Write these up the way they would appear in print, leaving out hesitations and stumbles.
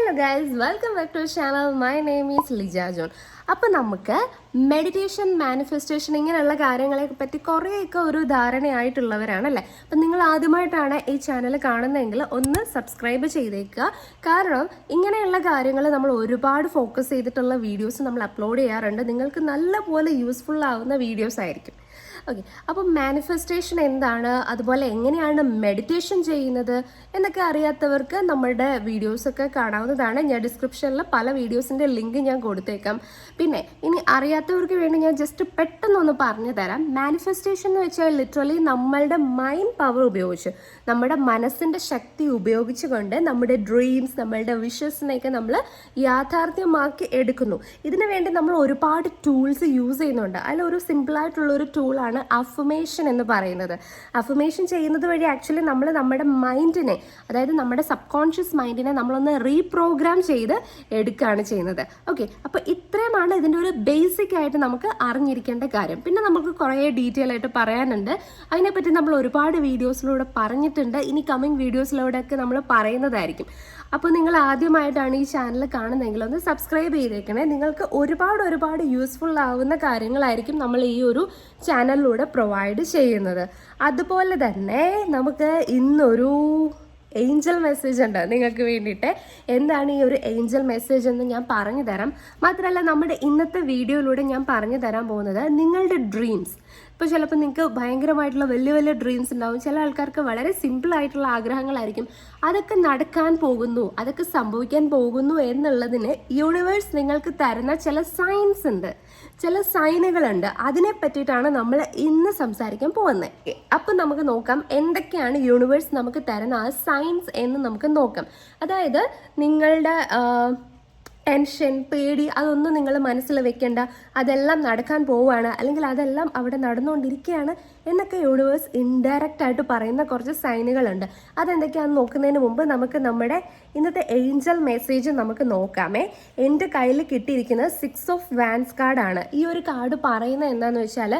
Hello guys, welcome back to channel. My name is Lija John. അപ്പം നമുക്ക് meditation, manifestation ഇങ്ങനെയുള്ള കാര്യങ്ങളെ പറ്റി കുറേയൊക്കെ ഒരു ധാരണയായിട്ടുള്ളവരാണല്ലേ. അപ്പം നിങ്ങൾ ആദ്യമായിട്ടാണ് ഈ ചാനൽ കാണുന്നതെങ്കിൽ ഒന്ന് സബ്സ്ക്രൈബ് ചെയ്തേക്കുക. കാരണം ഇങ്ങനെയുള്ള കാര്യങ്ങൾ നമ്മൾ ഒരുപാട് ഫോക്കസ് ചെയ്തിട്ടുള്ള വീഡിയോസ് നമ്മൾ അപ്ലോഡ് ചെയ്യാറുണ്ട്. നിങ്ങൾക്ക് നല്ലപോലെ യൂസ്ഫുൾ ആവുന്ന വീഡിയോസ് ആയിരിക്കും. ഓക്കെ, അപ്പം മാനിഫെസ്റ്റേഷൻ എന്താണ്, അതുപോലെ എങ്ങനെയാണ് മെഡിറ്റേഷൻ ചെയ്യുന്നത് എന്നൊക്കെ അറിയാത്തവർക്ക് നമ്മളുടെ വീഡിയോസൊക്കെ കാണാവുന്നതാണ്. ഞാൻ ഡിസ്ക്രിപ്ഷനിൽ പല വീഡിയോസിൻ്റെ ലിങ്ക് ഞാൻ കൊടുത്തേക്കാം. പിന്നെ ഇനി അറിയാത്തവർക്ക് വേണ്ടി ഞാൻ ജസ്റ്റ് പെട്ടെന്നൊന്ന് പറഞ്ഞു തരാം. മാനിഫെസ്റ്റേഷൻ എന്ന് വെച്ചാൽ ലിറ്ററലി നമ്മളുടെ മൈൻഡ് പവർ ഉപയോഗിച്ച്, നമ്മുടെ മനസ്സിൻ്റെ ശക്തി ഉപയോഗിച്ചുകൊണ്ട് നമ്മുടെ ഡ്രീംസ്, നമ്മളുടെ വിഷസിനെയൊക്കെ നമ്മൾ യാഥാർത്ഥ്യമാക്കി എടുക്കുന്നു. ഇതിനു വേണ്ടി നമ്മൾ ഒരുപാട് ടൂൾസ് യൂസ് ചെയ്യുന്നുണ്ട്. അതിലൊരു സിമ്പിളായിട്ടുള്ളൊരു ടൂളാണ് അഫർമേഷൻ എന്ന് പറയുന്നത്. അഫർമേഷൻ ചെയ്യുന്നത് വഴി ആക്ച്വലി നമ്മൾ നമ്മുടെ മൈൻഡിനെ, അതായത് നമ്മുടെ സബ് കോൺഷ്യസ് മൈൻഡിനെ നമ്മളൊന്ന് റീപ്രോഗ്രാം ചെയ്ത് എടുക്കുകയാണ് ചെയ്യുന്നത്. ഓക്കെ, അപ്പോൾ ഇത്രയുമാണ് ഇതിൻ്റെ ഒരു ബേസിക് ആയിട്ട് നമുക്ക് അറിഞ്ഞിരിക്കേണ്ട കാര്യം. പിന്നെ നമുക്ക് കുറേ ഡീറ്റെയിൽ ആയിട്ട് പറയാനുണ്ട്. അതിനെപ്പറ്റി നമ്മൾ ഒരുപാട് വീഡിയോസിലൂടെ പറഞ്ഞിട്ടുണ്ട്. ഇനി കമ്മിങ് വീഡിയോസിലൂടെയൊക്കെ നമ്മൾ പറയുന്നതായിരിക്കും. അപ്പോൾ നിങ്ങൾ ആദ്യമായിട്ടാണ് ഈ ചാനൽ കാണുന്നതെങ്കിൽ ഒന്ന് സബ്സ്ക്രൈബ് ചെയ്തേക്കണേ. നിങ്ങൾക്ക് ഒരുപാട് യൂസ്ഫുൾ ആവുന്ന കാര്യങ്ങളായിരിക്കും നമ്മൾ ഈ ഒരു ചാനലിലൂടെ പ്രൊവൈഡ് ചെയ്യുന്നത്. അതുപോലെ തന്നെ നമുക്ക് ഇന്നൊരു ഏഞ്ചൽ മെസ്സേജ് ഉണ്ട് നിങ്ങൾക്ക് വേണ്ടിയിട്ട്. എന്താണ് ഈ ഒരു ഏഞ്ചൽ മെസ്സേജ് എന്ന് ഞാൻ പറഞ്ഞു തരാം. മാത്രമല്ല നമ്മുടെ ഇന്നത്തെ വീഡിയോയിലൂടെ ഞാൻ പറഞ്ഞു തരാൻ പോകുന്നത് നിങ്ങളുടെ ഡ്രീംസ്. ഇപ്പോൾ ചിലപ്പോൾ നിങ്ങൾക്ക് ഭയങ്കരമായിട്ടുള്ള വലിയ ഡ്രീംസ് ഉണ്ടാവും. ചില ആൾക്കാർക്ക് വളരെ സിമ്പിൾ ആയിട്ടുള്ള ആഗ്രഹങ്ങളായിരിക്കും. അതൊക്കെ നടക്കാൻ പോകുന്നു, അതൊക്കെ സംഭവിക്കാൻ പോകുന്നു എന്നുള്ളതിന് യൂണിവേഴ്സ് നിങ്ങൾക്ക് തരുന്ന ചില സൈൻസ് ഉണ്ട്, ചില സൈനുകളുണ്ട്. അതിനെ പറ്റിയിട്ടാണ് നമ്മൾ ഇന്ന് സംസാരിക്കാൻ പോകുന്നത്. അപ്പം നമുക്ക് നോക്കാം എന്തൊക്കെയാണ് യൂണിവേഴ്സ് നമുക്ക് തരുന്ന ആ സൈൻസ് എന്ന് നമുക്ക് നോക്കാം. അതായത് നിങ്ങളുടെ ടെൻഷൻ, പേടി അതൊന്നും നിങ്ങൾ മനസ്സിൽ വെക്കേണ്ട. അതെല്ലാം നടക്കാൻ പോവുകയാണ്, അല്ലെങ്കിൽ അതെല്ലാം അവിടെ നടന്നുകൊണ്ടിരിക്കുകയാണ് എന്നൊക്കെ യൂണിവേഴ്സ് ഇൻഡയറക്റ്റ് ആയിട്ട് പറയുന്ന കുറച്ച് സൈനുകളുണ്ട്. അതെന്തൊക്കെയാണെന്ന് നോക്കുന്നതിന് മുമ്പ് നമുക്ക് നമ്മുടെ ഇന്നത്തെ ഏഞ്ചൽ മെസ്സേജ് നമുക്ക് നോക്കാമേ. എൻ്റെ കയ്യിൽ കിട്ടിയിരിക്കുന്നത് 6 ഓഫ് വാൻസ് കാർഡാണ്. ഈ ഒരു കാർഡ് പറയുന്നത് എന്താണെന്ന് വെച്ചാൽ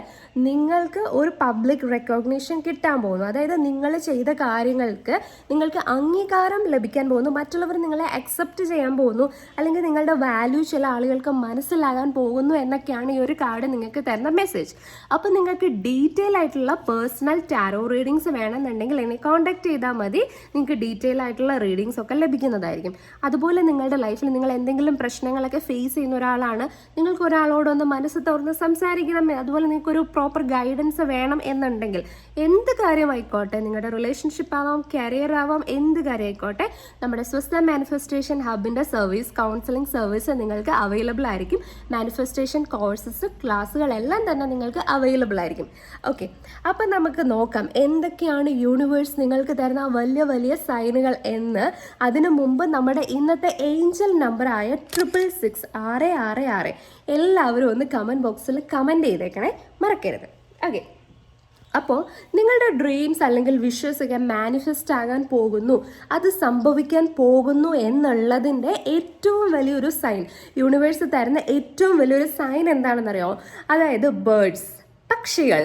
നിങ്ങൾക്ക് ഒരു പബ്ലിക് റെക്കഗ്നീഷൻ കിട്ടാൻ പോകുന്നു. അതായത് നിങ്ങൾ ചെയ്ത കാര്യങ്ങൾക്ക് നിങ്ങൾക്ക് അംഗീകാരം ലഭിക്കാൻ പോകുന്നു. മറ്റുള്ളവർ നിങ്ങളെ അക്സെപ്റ്റ് ചെയ്യാൻ പോകുന്നു, അല്ലെങ്കിൽ നിങ്ങളുടെ വാല്യൂ ചില ആളുകൾക്ക് മനസ്സിലാകാൻ പോകുന്നു എന്നൊക്കെയാണ് ഈ ഒരു കാർഡ് നിങ്ങൾക്ക് തരുന്ന മെസ്സേജ്. അപ്പോൾ നിങ്ങൾക്ക് ഡീറ്റെയിൽ ആയിട്ടുള്ള പേഴ്സണൽ ടാരോ റീഡിങ്സ് വേണമെന്നുണ്ടെങ്കിൽ എന്നെ കോൺടാക്ട് ചെയ്താൽ മതി. നിങ്ങൾക്ക് ഡീറ്റെയിൽ ആയിട്ടുള്ള റീഡിങ്സ് ഒക്കെ ലഭിക്കുന്നതായിരിക്കും. അതുപോലെ നിങ്ങളുടെ ലൈഫിൽ നിങ്ങൾ എന്തെങ്കിലും പ്രശ്നങ്ങളൊക്കെ ഫേസ് ചെയ്യുന്ന ഒരാളാണ്, നിങ്ങൾക്ക് ഒരാളോടൊന്ന് മനസ്സ് തുറന്ന് സംസാരിക്കണം, അതുപോലെ നിങ്ങൾക്കൊരു പ്രോപ്പർ ഗൈഡൻസ് വേണം എന്നുണ്ടെങ്കിൽ എന്ത് കാര്യമായിക്കോട്ടെ, നിങ്ങളുടെ റിലേഷൻഷിപ്പ് ആവാം, കരിയർ ആവാം, എന്ത് കാര്യമായിക്കോട്ടെ, നമ്മുടെ സ്വസ്ഥ മാനിഫെസ്റ്റേഷൻ ഹബിൻ്റെ സർവീസ്, കൗൺസിലിംഗ് സർവീസ് നിങ്ങൾക്ക് അവൈലബിൾ ആയിരിക്കും. മാനിഫെസ്റ്റേഷൻ കോഴ്സസ്, ക്ലാസ്സുകളെല്ലാം തന്നെ നിങ്ങൾക്ക് അവൈലബിൾ ആയിരിക്കും. ഓക്കെ, അപ്പം നമുക്ക് നോക്കാം എന്തൊക്കെയാണ് യൂണിവേഴ്സ് നിങ്ങൾക്ക് തരുന്ന വലിയ സൈനുകൾ എന്ന്. അതിനു മുമ്പ് നമ്മുടെ ഇന്നത്തെ ഏഞ്ചൽ നമ്പറായ 666 666 എല്ലാവരും ഒന്ന് കമൻറ്റ് ബോക്സിൽ കമൻറ്റ് ചെയ്തേക്കണേ, മറക്കരുത്. ഓക്കെ, അപ്പോൾ നിങ്ങളുടെ ഡ്രീംസ് അല്ലെങ്കിൽ വിഷസ് ഒക്കെ മാനിഫെസ്റ്റ് ആകാൻ പോകുന്നു, അത് സംഭവിക്കാൻ പോകുന്നു എന്നുള്ളതിൻ്റെ ഏറ്റവും വലിയൊരു സൈൻ, യൂണിവേഴ്സ് തരുന്ന ഏറ്റവും വലിയൊരു സൈൻ എന്താണെന്നറിയോ? അതായത് ബേർഡ്സ്, പക്ഷികൾ.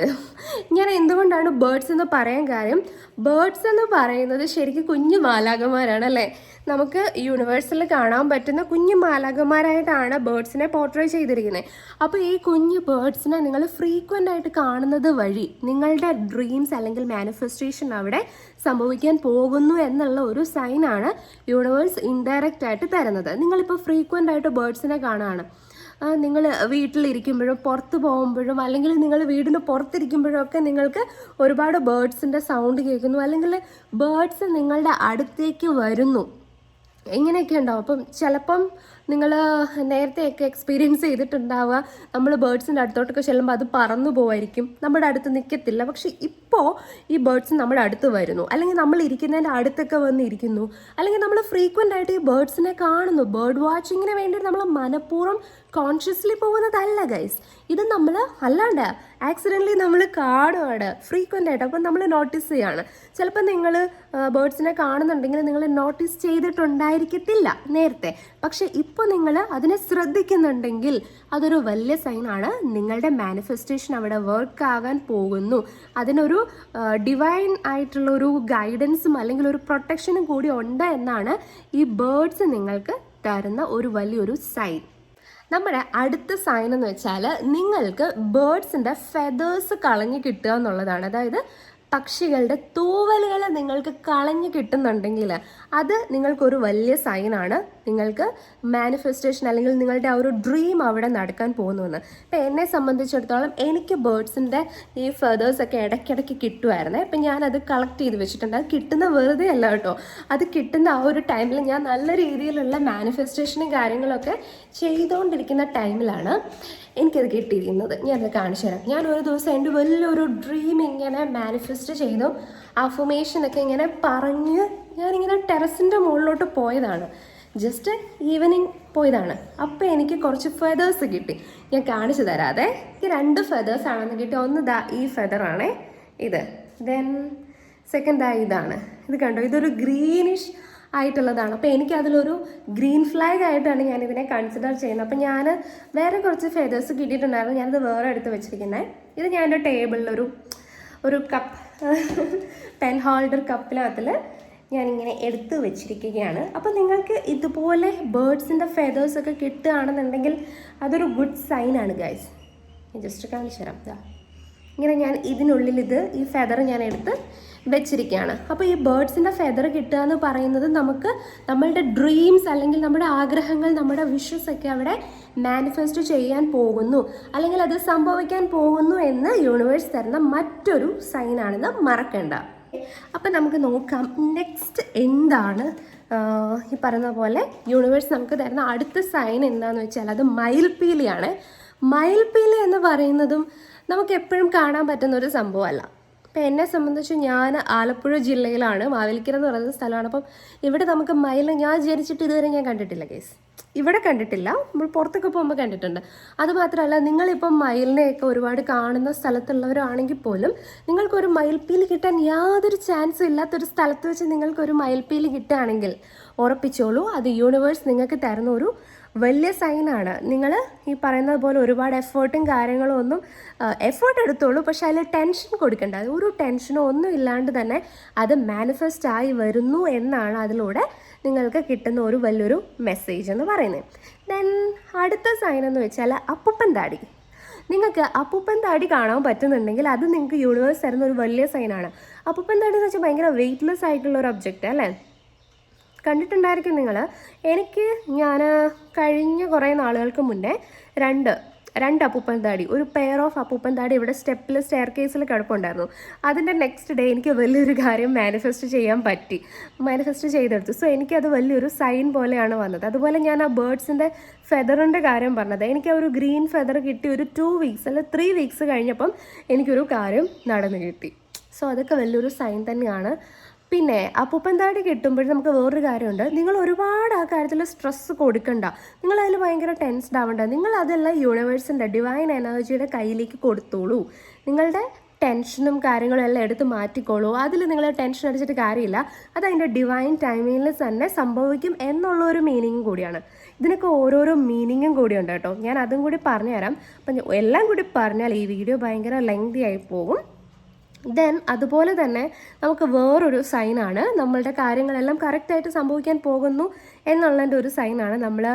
ഞാൻ എന്തുകൊണ്ടാണ് ബേർഡ്സ് എന്ന് പറയാൻ കാര്യം, ബേർഡ്സ് എന്ന് പറയുന്നത് ശരിക്കും കുഞ്ഞു മാലാഖമാരാണ് അല്ലേ. നമുക്ക് യൂണിവേഴ്സിൽ കാണാൻ പറ്റുന്ന കുഞ്ഞു മാലാഖമാരായിട്ടാണ് ബേർഡ്സിനെ പോർട്രേ ചെയ്തിരിക്കുന്നത്. അപ്പോൾ ഈ കുഞ്ഞു ബേർഡ്സിനെ നിങ്ങൾ ഫ്രീക്വൻ്റ് ആയിട്ട് കാണുന്നത് വഴി നിങ്ങളുടെ ഡ്രീംസ് അല്ലെങ്കിൽ മാനിഫെസ്റ്റേഷൻ അവിടെ സംഭവിക്കാൻ പോകുന്നു എന്നുള്ള ഒരു സൈനാണ് യൂണിവേഴ്സ് ഇൻഡയറക്റ്റ് ആയിട്ട് തരുന്നത്. നിങ്ങളിപ്പോൾ ഫ്രീക്വൻ്റ് ആയിട്ട് ബേർഡ്സിനെ കാണുകയാണ്, നിങ്ങൾ വീട്ടിലിരിക്കുമ്പോഴും പുറത്ത് പോകുമ്പോഴും അല്ലെങ്കിൽ നിങ്ങൾ വീടിന് പുറത്തിരിക്കുമ്പോഴും ഒക്കെ നിങ്ങൾക്ക് ഒരുപാട് ബേർഡ്സിൻ്റെ സൗണ്ട് കേൾക്കുന്നു, അല്ലെങ്കിൽ ബേർഡ്സ് നിങ്ങളുടെ അടുത്തേക്ക് വരുന്നു, ഇങ്ങനെയൊക്കെ ഉണ്ടാവും. അപ്പം ചിലപ്പം നിങ്ങൾ നേരത്തെയൊക്കെ എക്സ്പീരിയൻസ് ചെയ്തിട്ടുണ്ടാവുക, നമ്മൾ ബേർഡ്സിൻ്റെ അടുത്തോട്ടൊക്കെ ചെല്ലുമ്പോൾ അത് പറന്നു പോവായിരിക്കും, നമ്മുടെ അടുത്ത് നിൽക്കത്തില്ല. പക്ഷെ ഇപ്പോൾ ഈ ബേർഡ്സ് നമ്മുടെ അടുത്ത് വരുന്നു, അല്ലെങ്കിൽ നമ്മൾ ഇരിക്കുന്നതിൻ്റെ അടുത്തൊക്കെ വന്നിരിക്കുന്നു, അല്ലെങ്കിൽ നമ്മൾ ഫ്രീക്വൻ്റ് ആയിട്ട് ഈ ബേർഡ്സിനെ കാണുന്നു. ബേർഡ് വാച്ചിങ്ങിന് വേണ്ടി നമ്മൾ മനഃപൂർവ്വം കോൺഷ്യസ്ലി പോകുന്നതല്ല ഗൈസ്. ഇത് നമ്മൾ അല്ലാണ്ട് ആക്സിഡൻ്റലി നമ്മൾ കാണുകയാണ് ഫ്രീക്വൻ്റ് ആയിട്ട്. അപ്പം നമ്മൾ നോട്ടീസ് ചെയ്യാണ്. ചിലപ്പോൾ നിങ്ങൾ ബേർഡ്സിനെ കാണുന്നുണ്ടെങ്കിൽ നിങ്ങൾ നോട്ടീസ് ചെയ്തിട്ടുണ്ടായിരിക്കത്തില്ല നേരത്തെ, പക്ഷെ ഇപ്പോൾ നിങ്ങൾ അതിനെ ശ്രദ്ധിക്കുന്നുണ്ടെങ്കിൽ അതൊരു വലിയ സൈനാണ്. നിങ്ങളുടെ മാനിഫെസ്റ്റേഷൻ അവിടെ വർക്ക് ആകാൻ പോകുന്നു. അതിനൊരു ഡിവൈൻ ആയിട്ടുള്ളൊരു ഗൈഡൻസും അല്ലെങ്കിൽ ഒരു പ്രൊട്ടക്ഷനും കൂടി ഉണ്ട് എന്നാണ് ഈ ബേർഡ്സ് നിങ്ങൾക്ക് തരുന്ന ഒരു വലിയൊരു സൈൻ. നമ്മുടെ അടുത്ത സൈൻ എന്ന് വെച്ചാൽ നിങ്ങൾക്ക് ബേർഡ്സിൻ്റെ ഫെതേഴ്സ് കളഞ്ഞ് കിട്ടുക എന്നുള്ളതാണ്. അതായത് പക്ഷികളുടെ തൂവലുകൾ നിങ്ങൾക്ക് കളഞ്ഞു കിട്ടുന്നുണ്ടെങ്കിൽ അത് നിങ്ങൾക്കൊരു വലിയ സൈനാണ്. നിങ്ങൾക്ക് മാനിഫെസ്റ്റേഷൻ അല്ലെങ്കിൽ നിങ്ങളുടെ ആ ഒരു ഡ്രീം അവിടെ നടക്കാൻ പോകുന്നുവെന്ന്. ഇപ്പം എന്നെ സംബന്ധിച്ചിടത്തോളം എനിക്ക് ബേർഡ്സിൻ്റെ ഈ ഫെതേഴ്സൊക്കെ ഇടയ്ക്കിടയ്ക്ക് കിട്ടുമായിരുന്നേ. ഇപ്പം ഞാനത് കളക്ട് ചെയ്ത് വെച്ചിട്ടുണ്ട്. അത് കിട്ടുന്ന വെറുതെ അല്ല കേട്ടോ, അത് കിട്ടുന്ന ആ ഒരു ടൈമിൽ ഞാൻ നല്ല രീതിയിലുള്ള മാനിഫെസ്റ്റേഷനും കാര്യങ്ങളൊക്കെ ചെയ്തുകൊണ്ടിരിക്കുന്ന ടൈമിലാണ് എനിക്കത് കിട്ടിയിരിക്കുന്നത്. ഞാനത് കാണിച്ചു തരാം. ഞാൻ ഒരു ദിവസം എൻ്റെ വലിയൊരു ഡ്രീം ഇങ്ങനെ മാനിഫെസ്റ്റ് ചെയ്തു, അഫർമേഷനൊക്കെ ഇങ്ങനെ പറഞ്ഞ് ഞാനിങ്ങനെ ടെറസിൻ്റെ മുകളിലോട്ട് പോയതാണ്. ജസ്റ്റ് ഈവനിങ് പോയതാണ്. അപ്പോൾ എനിക്ക് കുറച്ച് ഫെതേഴ്സ് കിട്ടി. ഞാൻ കാണിച്ചു തരാതെ. എനിക്ക് 2 ഫെതേഴ്സ് ആണെന്ന് കിട്ടി. ഒന്ന് ദാ ഈ ഫെതറാണേ ഇത്. ദെൻ സെക്കൻഡ് ഇതാണ്. ഇത് കണ്ടോ, ഇതൊരു ഗ്രീനിഷ് ആയിട്ടുള്ളതാണ്. അപ്പോൾ എനിക്കതിലൊരു ഗ്രീൻ ഫ്ലാഗ് ആയിട്ടാണ് ഞാനിതിനെ കൺസിഡർ ചെയ്യുന്നത്. അപ്പോൾ ഞാൻ വേറെ കുറച്ച് ഫെതേഴ്സ് കിട്ടിയിട്ടുണ്ടായിരുന്നു. ഞാനത് വേറെ എടുത്ത് വെച്ചിരിക്കുന്നത്. ഇത് ഞാൻ എൻ്റെ ടേബിളിലൊരു കപ്പ് പെൻ ഹോൾഡർ കപ്പിനകത്തിൽ ഞാനിങ്ങനെ എടുത്ത് വെച്ചിരിക്കുകയാണ്. അപ്പോൾ നിങ്ങൾക്ക് ഇതുപോലെ ബേർഡ്സിൻ്റെ ഫെതേഴ്സൊക്കെ കിട്ടുകയാണെന്നുണ്ടെങ്കിൽ അതൊരു ഗുഡ് സൈനാണ് ഗൈസ്. ഞാൻ ജസ്റ്റ് കാണിച്ചു തരാം. ഇങ്ങനെ ഞാൻ ഇതിനുള്ളിൽ ഈ ഫെതർ ഞാൻ എടുത്ത് വെച്ചിരിക്കുകയാണ്. അപ്പോൾ ഈ ബേർഡ്സിൻ്റെ ഫെതർ കിട്ടുക എന്ന് പറയുന്നത് നമുക്ക് നമ്മളുടെ ഡ്രീംസ് അല്ലെങ്കിൽ നമ്മുടെ ആഗ്രഹങ്ങൾ, നമ്മുടെ വിഷസ് ഒക്കെ അവിടെ മാനിഫെസ്റ്റ് ചെയ്യാൻ പോകുന്നു അല്ലെങ്കിൽ അത് സംഭവിക്കാൻ പോകുന്നു എന്ന് യൂണിവേഴ്സ് തരുന്ന മറ്റൊരു സൈനാണെന്ന് മറക്കണ്ട. അപ്പം നമുക്ക് നോക്കാം നെക്സ്റ്റ് എന്താണ് ഈ പറയുന്ന പോലെ യൂണിവേഴ്സ് നമുക്ക് തരുന്ന അടുത്ത സൈൻ എന്താണെന്ന് വെച്ചാൽ അത് മയിൽപ്പീലിയാണ്. മയിൽപ്പീലി എന്ന് പറയുന്നതും നമുക്ക് എപ്പോഴും കാണാൻ പറ്റുന്ന ഒരു സംഭവമല്ല. ഇപ്പം എന്നെ സംബന്ധിച്ച് ഞാൻ ആലപ്പുഴ ജില്ലയിലാണ്, മാവേലിക്കര എന്ന് പറയുന്ന സ്ഥലമാണ്. അപ്പം ഇവിടെ നമുക്ക് മയിൽ ഞാൻ ജനിച്ചിട്ട് ഇതുവരെ ഞാൻ കണ്ടിട്ടില്ല കേസ്. ഇവിടെ കണ്ടിട്ടില്ല, നമ്മൾ പുറത്തൊക്കെ പോകുമ്പോൾ കണ്ടിട്ടുണ്ട്. അതുമാത്രമല്ല, നിങ്ങളിപ്പം മയിലിനെയൊക്കെ ഒരുപാട് കാണുന്ന സ്ഥലത്തുള്ളവരാണെങ്കിൽ പോലും നിങ്ങൾക്കൊരു മയിൽപ്പീലി കിട്ടാൻ യാതൊരു ചാൻസും ഇല്ലാത്തൊരു സ്ഥലത്ത് വെച്ച് നിങ്ങൾക്കൊരു മയിൽപ്പീലി കിട്ടുകയാണെങ്കിൽ ഉറപ്പിച്ചോളൂ, അത് യൂണിവേഴ്സ് നിങ്ങൾക്ക് തരുന്ന ഒരു വലിയ സൈനാണ്. നിങ്ങൾ ഈ പറയുന്നത് പോലെ ഒരുപാട് എഫേർട്ടും കാര്യങ്ങളും ഒന്നും എഫേർട്ട് എടുത്തോളൂ, പക്ഷെ അതിൽ ടെൻഷൻ കൊടുക്കേണ്ട. ഒരു ടെൻഷനോ ഒന്നും ഇല്ലാണ്ട് തന്നെ അത് മാനിഫെസ്റ്റ് ആയി വരുന്നു എന്നാണ് അതിലൂടെ നിങ്ങൾക്ക് കിട്ടുന്ന ഒരു വലിയൊരു മെസ്സേജ് എന്ന് പറയുന്നത്. ദെൻ അടുത്ത സൈൻ എന്ന് വെച്ചാൽ അപ്പൂപ്പൻ താടി. നിങ്ങൾക്ക് അപ്പൂപ്പൻ താടി കാണാൻ പറ്റുന്നുണ്ടെങ്കിൽ അത് നിങ്ങൾക്ക് യൂണിവേഴ്സ് തരുന്ന ഒരു വലിയ സൈനാണ്. അപ്പൂപ്പൻ താടി എന്ന് വെച്ചാൽ ഭയങ്കര വെയ്റ്റ്ലെസ് ആയിട്ടുള്ള ഒരു ഒബ്ജക്റ്റ് അല്ലേ, കണ്ടിട്ടുണ്ടായിരിക്കും നിങ്ങൾ. ഞാൻ കഴിഞ്ഞ കുറേ നാളുകൾക്ക് മുന്നേ രണ്ട് അപ്പൂപ്പൻ താടി, ഒരു പെയർ ഓഫ് അപ്പൂപ്പൻ താടി ഇവിടെ സ്റ്റെയർ കേസിൽ കിടപ്പുണ്ടായിരുന്നു. അതിൻ്റെ നെക്സ്റ്റ് ഡേ എനിക്ക് വലിയൊരു കാര്യം മാനിഫെസ്റ്റ് ചെയ്തെടുത്തു. സോ എനിക്കത് വലിയൊരു സൈൻ പോലെയാണ് വന്നത്. അതുപോലെ ഞാൻ ആ ബേർഡ്സിൻ്റെ ഫെദറിൻ്റെ കാര്യം പറഞ്ഞത്, എനിക്ക് ആ ഒരു ഗ്രീൻ ഫെദർ കിട്ടി ഒരു 2 വീക്സ് അല്ല 3 വീക്സ് കഴിഞ്ഞപ്പം എനിക്കൊരു കാര്യം നടന്നു കിട്ടി. സോ അതൊക്കെ വലിയൊരു സൈൻ തന്നെയാണ്. പിന്നെ അപ്പൂപ്പൻ താടി കിട്ടുമ്പോൾ നമുക്ക് വേറൊരു കാര്യമുണ്ട്, നിങ്ങൾ ഒരുപാട് ആ കാര്യത്തിൽ സ്ട്രെസ്സ് കൊടുക്കണ്ട, നിങ്ങളതിൽ ഭയങ്കര ടെൻസ്ഡ് ആവണ്ട. നിങ്ങൾ അതെല്ലാം യൂണിവേഴ്സിൻ്റെ ഡിവൈൻ എനർജിയുടെ കയ്യിലേക്ക് കൊടുത്തോളൂ. നിങ്ങളുടെ ടെൻഷനും കാര്യങ്ങളും എല്ലാം എടുത്ത് മാറ്റിക്കോളൂ. അതിൽ നിങ്ങൾ ടെൻഷൻ അടിച്ചിട്ട് കാര്യമില്ല, അത് അതിൻ്റെ ഡിവൈൻ ടൈമിങ്ങിൽ തന്നെ സംഭവിക്കും എന്നുള്ളൊരു മീനിങ്ങും കൂടിയാണ്. ഇതിനൊക്കെ ഓരോരോ മീനിങ്ങും കൂടിയുണ്ട് കേട്ടോ. ഞാൻ അതും കൂടി പറഞ്ഞുതരാം. അപ്പം എല്ലാം കൂടി പറഞ്ഞാൽ ഈ വീഡിയോ ഭയങ്കര ലെങ്തി ആയി പോകും. ദെൻ അതുപോലെ തന്നെ നമുക്ക് വേറൊരു സൈനാണ്, നമ്മളുടെ കാര്യങ്ങളെല്ലാം കറക്റ്റായിട്ട് സംഭവിക്കാൻ പോകുന്നു എന്നുള്ളതിൻ്റെ ഒരു സൈനാണ് നമ്മൾ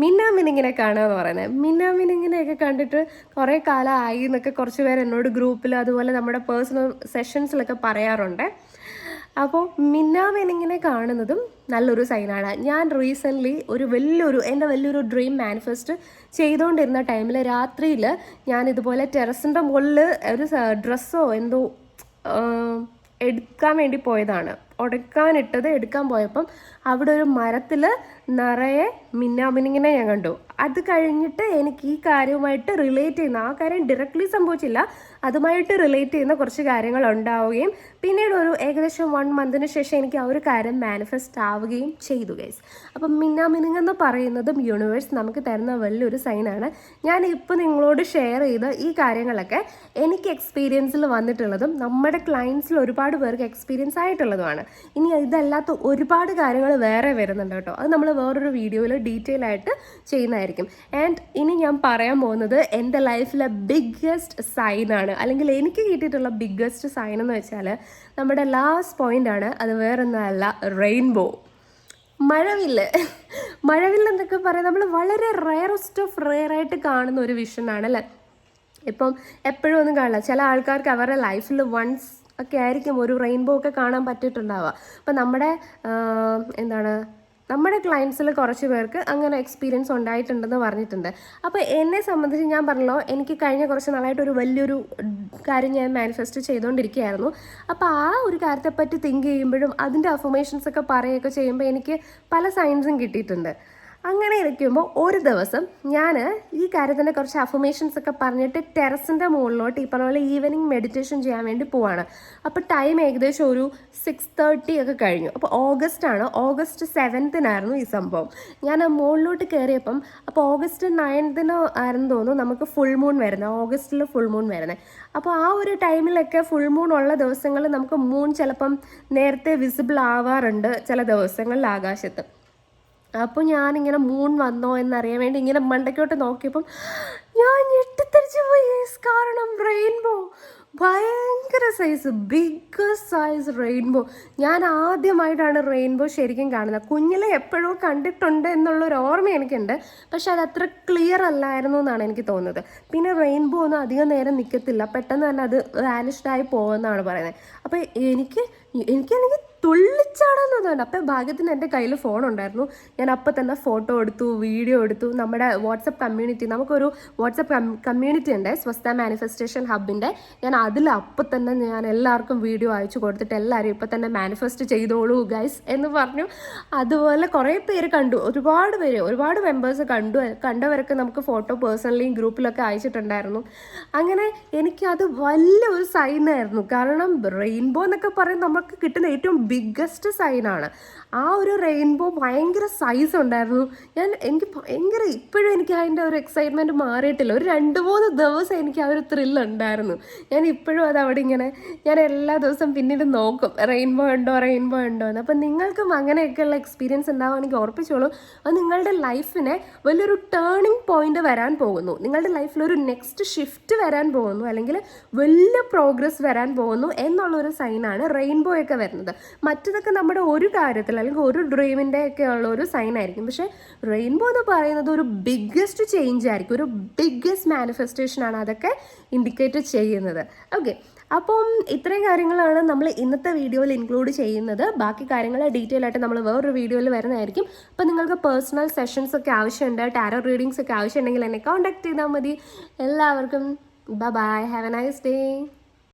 മിന്നാമിനിങ്ങിനെ കാണുക എന്ന് പറയുന്നത്. മിന്നാമിനിങ്ങിനെയൊക്കെ കണ്ടിട്ട് കുറേ കാലമായി എന്നൊക്കെ കുറച്ച് പേര് എന്നോട് ഗ്രൂപ്പിൽ അതുപോലെ നമ്മുടെ പേഴ്സണൽ സെഷൻസിലൊക്കെ പറയാറുണ്ട്. അപ്പോൾ മിന്നാമിനിങ്ങിനെ കാണുന്നതും നല്ലൊരു സൈനാണ്. ഞാൻ റീസെൻ്റ്ലി എൻ്റെ വലിയൊരു ഡ്രീം മാനിഫെസ്റ്റ് ചെയ്തുകൊണ്ടിരുന്ന ടൈമിൽ രാത്രിയിൽ ഞാൻ ഇതുപോലെ ടെറസിൻ്റെ മുകളിൽ ഒരു ഡ്രസ്സോ എന്തോ എടുക്കാൻ വേണ്ടി പോയതാണ്. ഉടക്കാനിട്ടത് എടുക്കാൻ പോയപ്പം അവിടെ ഒരു മരത്തിൽ നിറയെ മിന്നാമിനിങ്ങിനെ ഞാൻ കണ്ടു. അത് കഴിഞ്ഞിട്ട് എനിക്ക് ഈ കാര്യവുമായിട്ട് റിലേറ്റ് ചെയ്യുന്ന, ആ കാര്യം ഡയറക്റ്റ്ലി സംഭവിച്ചില്ല, അതുമായിട്ട് റിലേറ്റ് ചെയ്യുന്ന കുറച്ച് കാര്യങ്ങൾ ഉണ്ടാവുകയും പിന്നീട് ഒരു ഏകദേശം 1 മന്തിന് ശേഷം എനിക്ക് ആ ഒരു കാര്യം മാനിഫെസ്റ്റ് ആവുകയും ചെയ്തു ഗൈസ്. അപ്പം മിന്നാമിനിങ് എന്ന് പറയുന്നതും യൂണിവേഴ്സ് നമുക്ക് തരുന്ന വലിയൊരു സൈനാണ്. ഞാൻ ഇപ്പോൾ നിങ്ങളോട് ഷെയർ ചെയ്ത ഈ കാര്യങ്ങളൊക്കെ എനിക്ക് എക്സ്പീരിയൻസിൽ വന്നിട്ടുള്ളതും നമ്മുടെ ക്ലയൻസിൽ ഒരുപാട് പേർക്ക് എക്സ്പീരിയൻസ് ആയിട്ടുള്ളതുമാണ്. ഇനി ഇതല്ലാത്ത ഒരുപാട് കാര്യങ്ങൾ വേറെ വരുന്നുണ്ട് കേട്ടോ, അത് നമ്മൾ വേറൊരു വീഡിയോയിൽ ഡീറ്റെയിൽ ആയിട്ട് ചെയ്യുന്നതായിരിക്കും. ആൻഡ് ഇനി ഞാൻ പറയാൻ പോകുന്നത് എൻ്റെ ലൈഫിലെ ബിഗ്ഗസ്റ്റ് സൈനാണ്, അല്ലെങ്കിൽ എനിക്ക് കിട്ടിയിട്ടുള്ള ബിഗ്ഗസ്റ്റ് സൈൻ എന്ന് വെച്ചാൽ നമ്മുടെ ലാസ്റ്റ് പോയിൻ്റാണ്. അത് വേറൊന്നുമല്ല, റെയിൻബോ. മഴവില്ല് മഴവില്ലെന്നൊക്കെ പറയാം, നമ്മൾ വളരെ റെയറസ്റ്റ് ഓഫ് റെയർ ആയിട്ട് കാണുന്ന ഒരു വിഷനാണ് അല്ലേ. ഇപ്പം എപ്പോഴും ഒന്നും കാണില്ല, ചില ആൾക്കാർക്ക് അവരുടെ ലൈഫിൽ വൺസ് ഒക്കെ ആയിരിക്കും ഒരു റെയിൻബോ ഒക്കെ കാണാൻ പറ്റിയിട്ടുണ്ടാവുക. അപ്പം എന്താണ് നമ്മുടെ ക്ലയൻസിൽ കുറച്ച് പേർക്ക് അങ്ങനെ എക്സ്പീരിയൻസ് ഉണ്ടായിട്ടുണ്ടെന്ന് പറഞ്ഞിട്ടുണ്ട്. അപ്പോൾ എന്നെ സംബന്ധിച്ച് ഞാൻ പറഞ്ഞല്ലോ, എനിക്ക് കഴിഞ്ഞ കുറച്ച് നാളായിട്ട് ഒരു വലിയൊരു കാര്യം ഞാൻ മാനിഫെസ്റ്റ് ചെയ്തുകൊണ്ടിരിക്കുകയായിരുന്നു. അപ്പോൾ ആ ഒരു കാര്യത്തെപ്പറ്റി തിങ്ക് ചെയ്യുമ്പോഴും അതിൻ്റെ അഫർമേഷൻസ് ഒക്കെ പറയുകയൊക്കെ ചെയ്യുമ്പോൾ എനിക്ക് പല സൈൻസും കിട്ടിയിട്ടുണ്ട്. അങ്ങനെ ഇരിക്കുമ്പോൾ ഒരു ദിവസം ഞാൻ ഈ കാര്യത്തിൻ്റെ കുറച്ച് അഫർമേഷൻസ് ഒക്കെ പറഞ്ഞിട്ട് ടെറസിൻ്റെ മുകളിലോട്ട് ഈ പറഞ്ഞ പോലെ ഈവനിങ് മെഡിറ്റേഷൻ ചെയ്യാൻ വേണ്ടി പോവാണ്. അപ്പോൾ ടൈം ഏകദേശം ഒരു 6:30 ഒക്കെ കഴിഞ്ഞു. അപ്പോൾ ഓഗസ്റ്റ് 7 ഈ സംഭവം. ഞാൻ മുകളിലോട്ട് കയറിയപ്പം അപ്പോൾ ഓഗസ്റ്റ് 9 ആയിരുന്നു തോന്നുന്നു നമുക്ക് ഫുൾ മൂൺ വരുന്നത്, ഓഗസ്റ്റിൽ ഫുൾ മൂൺ വരുന്നത്. അപ്പോൾ ആ ഒരു ടൈമിലൊക്കെ ഫുൾ മൂൺ ഉള്ള ദിവസങ്ങളിൽ നമുക്ക് മൂൺ ചിലപ്പം നേരത്തെ വിസിബിൾ ആവാറുണ്ട് ചില ദിവസങ്ങളിൽ ആകാശത്ത്. അപ്പോൾ ഞാനിങ്ങനെ മൂൺ വന്നോ എന്നറിയാൻ വേണ്ടി ഇങ്ങനെ മണ്ടയ്ക്കോട്ട് നോക്കിയപ്പം ഞാൻ ഞെട്ടിത്തെറിച്ച് പോയി. കാരണം റെയിൻബോ ഭയങ്കര സൈസ്, ബിഗ്ഗസ്റ്റ് സൈസ് റെയിൻബോ. ഞാൻ ആദ്യമായിട്ടാണ് റെയിൻബോ ശരിക്കും കാണുന്നത്. കുഞ്ഞിലെ എപ്പോഴോ കണ്ടിട്ടുണ്ട് എന്നുള്ളൊരു ഓർമ്മ എനിക്കുണ്ട്, പക്ഷെ അത് അത്ര ക്ലിയർ അല്ലായിരുന്നു എന്നാണ് എനിക്ക് തോന്നുന്നത്. പിന്നെ റെയിൻബോ ഒന്നും അധികം നേരം നിൽക്കത്തില്ല, പെട്ടെന്ന് തന്നെ അത് വാനിഷ്ഡായി പോകുമെന്നാണ് പറയുന്നത്. അപ്പോൾ എനിക്കാണെങ്കിൽ തുള്ളിച്ചാടാന്ന് തോന്നുന്നു. അപ്പം ഭാഗ്യത്തിന് എൻ്റെ കയ്യിൽ ഫോൺ ഉണ്ടായിരുന്നു. ഞാൻ അപ്പം തന്നെ ഫോട്ടോ എടുത്തു, വീഡിയോ എടുത്തു. നമ്മുടെ വാട്സപ്പ് കമ്മ്യൂണിറ്റി, നമുക്കൊരു വാട്സപ്പ് കമ്മ്യൂണിറ്റി ഉണ്ട്, സ്വസ്ഥ മാനിഫെസ്റ്റേഷൻ ഹബിൻ്റെ. ഞാൻ അപ്പം തന്നെ ഞാൻ എല്ലാവർക്കും വീഡിയോ അയച്ചു കൊടുത്തിട്ട് എല്ലാവരും ഇപ്പം തന്നെ മാനിഫെസ്റ്റ് ചെയ്തോളൂ ഗൈസ് എന്ന് പറഞ്ഞു. അതുപോലെ കുറേ പേര് കണ്ടു, ഒരുപാട് മെമ്പേഴ്സ് കണ്ടവരൊക്കെ നമുക്ക് ഫോട്ടോ പേഴ്സണലി ഗ്രൂപ്പിലൊക്കെ അയച്ചിട്ടുണ്ടായിരുന്നു. അങ്ങനെ എനിക്കത് വലിയൊരു സൈനായിരുന്നു. കാരണം റെയിൻബോ എന്നൊക്കെ പറയുന്നത് നമുക്ക് കിട്ടുന്ന ഏറ്റവും ബിഗ്ഗസ്റ്റ് സൈനാണ്. ആ ഒരു റെയിൻബോ ഭയങ്കര സൈസ് ഉണ്ടായിരുന്നു. ഇപ്പോഴും എനിക്ക് അതിൻ്റെ ഒരു എക്സൈറ്റ്മെൻറ്റ് മാറിയിട്ടില്ല. ഒരു 2-3 ദിവസം എനിക്ക് ആ ഒരു ത്രില്ലുണ്ടായിരുന്നു. ഞാൻ ഇപ്പോഴും അത് അവിടെ ഞാൻ എല്ലാ ദിവസവും പിന്നീട് നോക്കും റെയിൻബോ ഉണ്ടോ എന്ന്. അപ്പം നിങ്ങൾക്കും അങ്ങനെയൊക്കെയുള്ള എക്സ്പീരിയൻസ് ഉണ്ടാവുകയാണെങ്കിൽ ഓർപ്പിച്ചോളൂ. അത് നിങ്ങളുടെ ലൈഫിനെ വലിയൊരു ടേണിംഗ് പോയിന്റ് വരാൻ പോകുന്നു, നിങ്ങളുടെ ലൈഫിലൊരു നെക്സ്റ്റ് ഷിഫ്റ്റ് വരാൻ പോകുന്നു, അല്ലെങ്കിൽ വലിയ പ്രോഗ്രസ് വരാൻ പോകുന്നു എന്നുള്ളൊരു സൈനാണ് റെയിൻബോ ഒക്കെ വരുന്നത്. മറ്റതൊക്കെ നമ്മുടെ ഒരു കാര്യത്തിൽ അല്ലെങ്കിൽ ഒരു ഡ്രീമിൻ്റെ ഒക്കെ ഉള്ള ഒരു സൈൻ ആയിരിക്കും. പക്ഷേ റെയിൻബോ എന്ന് പറയുന്നത് ഒരു ബിഗ്ഗസ്റ്റ് ചേഞ്ച് ആയിരിക്കും, ഒരു ബിഗ്ഗസ്റ്റ് മാനിഫെസ്റ്റേഷനാണ് അതൊക്കെ ഇൻഡിക്കേറ്റ് ചെയ്യുന്നത്. ഓക്കെ, അപ്പം ഇത്രയും കാര്യങ്ങളാണ് നമ്മൾ ഇന്നത്തെ വീഡിയോയിൽ ഇൻക്ലൂഡ് ചെയ്യുന്നത്. ബാക്കി കാര്യങ്ങൾ ഡീറ്റെയിൽ ആയിട്ട് നമ്മൾ വേറൊരു വീഡിയോയിൽ വരുന്നതായിരിക്കും. അപ്പം നിങ്ങൾക്ക് പേഴ്സണൽ സെഷൻസ് ഒക്കെ ആവശ്യമുണ്ട്, ടാരോ റീഡിങ്സ് ഒക്കെ ആവശ്യമുണ്ടെങ്കിൽ എന്നെ കോൺടാക്ട് ചെയ്താൽ മതി. എല്ലാവർക്കും bye, have a nice day.